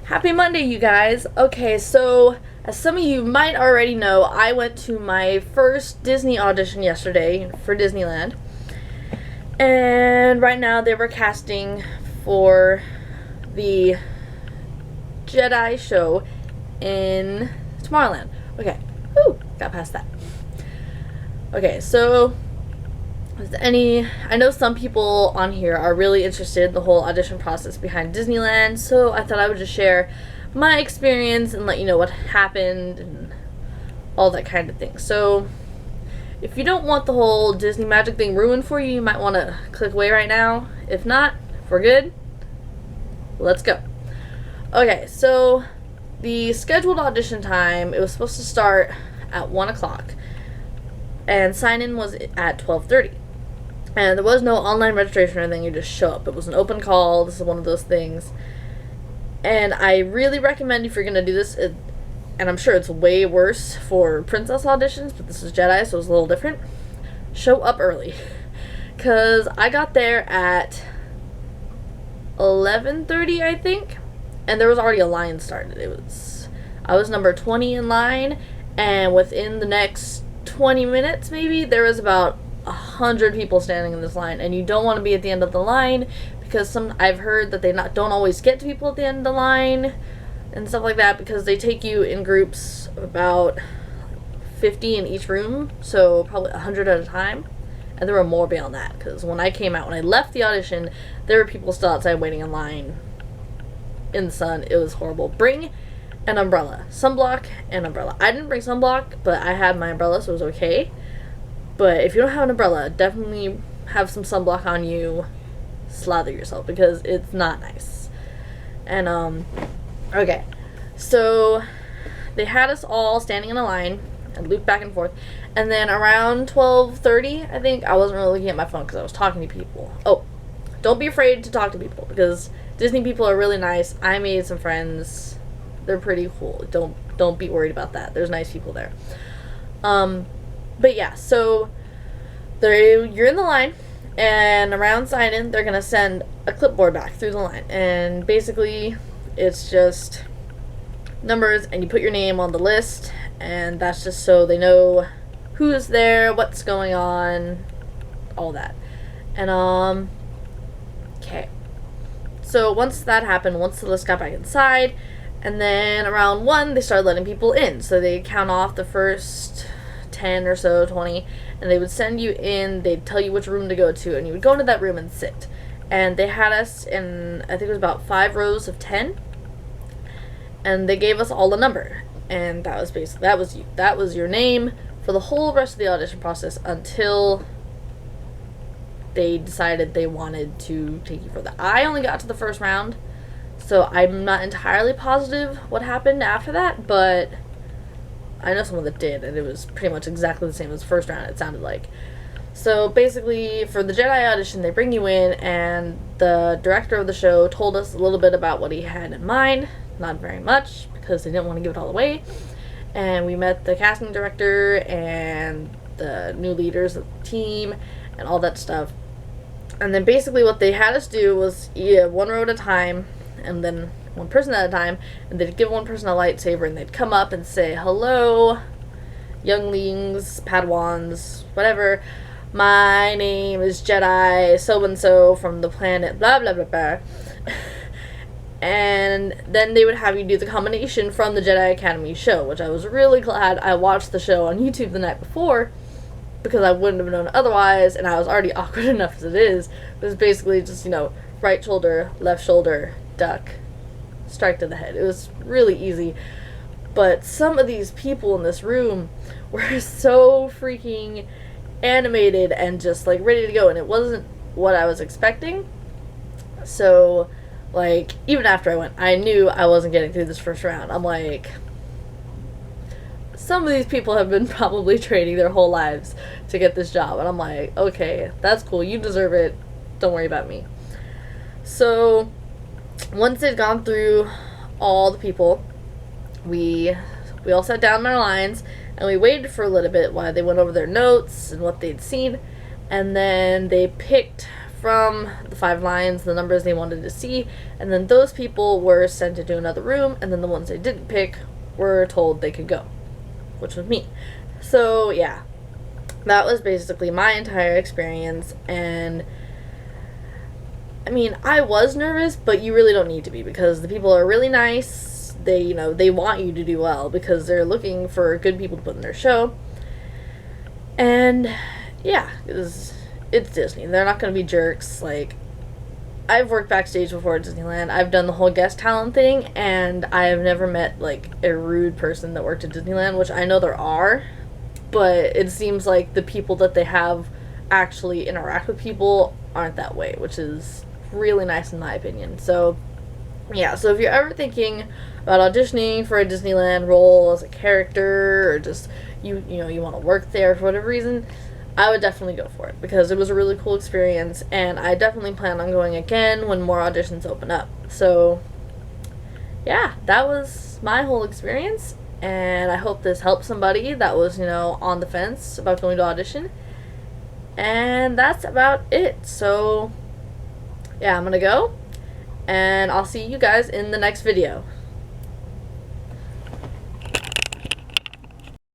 Happy Monday, you guys. Okay, so as some of you might already know, I went to my first Disney audition yesterday for Disneyland. And right now they were casting for the Jedi show in Tomorrowland. Okay, woo, got past that. Okay, so I know some people on here are really interested in the whole audition process behind Disneyland, so I thought I would just share my experience and let you know what happened and all that kind of thing. So if you don't want the whole Disney magic thing ruined for you, you might want to click away right now. If not, if we're good, let's go. Okay, so the scheduled audition time, it was supposed to start at 1 o'clock, and sign-in was at 12:30. And there was no online registration or anything, you just show up. It was an open call, this is one of those things. And I really recommend if you're going to do this, and I'm sure it's way worse for princess auditions, but this is Jedi, so it's a little different. Show up early. Because I got there at 11:30, I think, and there was already a line started. I was number 20 in line, and within the next 20 minutes, maybe, there was about 100 people standing in this line, and you don't want to be at the end of the line because I've heard that they don't always get to people at the end of the line and stuff like that, because they take you in groups of about 50 in each room, so probably 100 at a time. And there were more beyond that, because when I left the audition, there were people still outside waiting in line in the sun. It was horrible. Bring an umbrella, sunblock and umbrella. I didn't bring sunblock, but I had my umbrella, so it was okay. But if you don't have an umbrella, definitely have some sunblock on you. Slather yourself, because it's not nice. And, okay. So, they had us all standing in a line and looped back and forth. And then around 12:30, I think, I wasn't really looking at my phone because I was talking to people. Oh, don't be afraid to talk to people, because Disney people are really nice. I made some friends. They're pretty cool. Don't be worried about that. There's nice people there. But yeah, so you're in the line, and around sign-in, they're going to send a clipboard back through the line. And basically, it's just numbers, and you put your name on the list, and that's just so they know who's there, what's going on, all that. And, okay. So once that happened, once the list got back inside, and then around 1, they started letting people in. So they count off the first 10 or so, 20, and they would send you in, they'd tell you which room to go to, and you would go into that room and sit. And they had us in, I think it was about 5 rows of 10, and they gave us all a number. And that was basically, that was your name for the whole rest of the audition process until they decided they wanted to take you further. I only got to the first round, so I'm not entirely positive what happened after that, but I know someone that did, and it was pretty much exactly the same as the first round, it sounded like. So basically, for the Jedi audition, they bring you in, and the director of the show told us a little bit about what he had in mind. Not very much, because they didn't want to give it all away. And we met the casting director and the new leaders of the team and all that stuff. And then basically what they had us do was one row at a time, and then one person at a time, and they'd give one person a lightsaber, and they'd come up and say, "Hello, younglings, Padawans, whatever. My name is Jedi so-and-so from the planet blah blah blah blah." And then they would have you do the combination from the Jedi Academy show, which I was really glad I watched the show on YouTube the night before, because I wouldn't have known otherwise, and I was already awkward enough as it is. It was basically just, right shoulder, left shoulder, duck, strike to the head. It was really easy. But some of these people in this room were so freaking animated and just, ready to go, and it wasn't what I was expecting. So, even after I went, I knew I wasn't getting through this first round. I'm like, some of these people have been probably training their whole lives to get this job. And I'm like, okay, that's cool. You deserve it. Don't worry about me. So, once they'd gone through all the people, we all sat down in our lines, and we waited for a little bit while they went over their notes and what they'd seen. And then they picked from the 5 lines the numbers they wanted to see, and then those people were sent into another room, and then the ones they didn't pick were told they could go, which was me. So yeah, that was basically my entire experience. And I mean, I was nervous, but you really don't need to be, because the people are really nice. They, you know, they want you to do well because they're looking for good people to put in their show. And yeah, it's Disney. They're not going to be jerks. Like, I've worked backstage before at Disneyland. I've done the whole guest talent thing, and I have never met, like, a rude person that worked at Disneyland, which I know there are, but it seems like the people that they have actually interact with people aren't that way, which is really nice in my opinion. So yeah, so if you're ever thinking about auditioning for a Disneyland role as a character, or just you know you want to work there for whatever reason, I would definitely go for it, because it was a really cool experience, and I definitely plan on going again when more auditions open up. So yeah, that was my whole experience, and I hope this helped somebody that was, you know, on the fence about going to audition. And that's about it. So yeah, I'm gonna go, and I'll see you guys in the next video.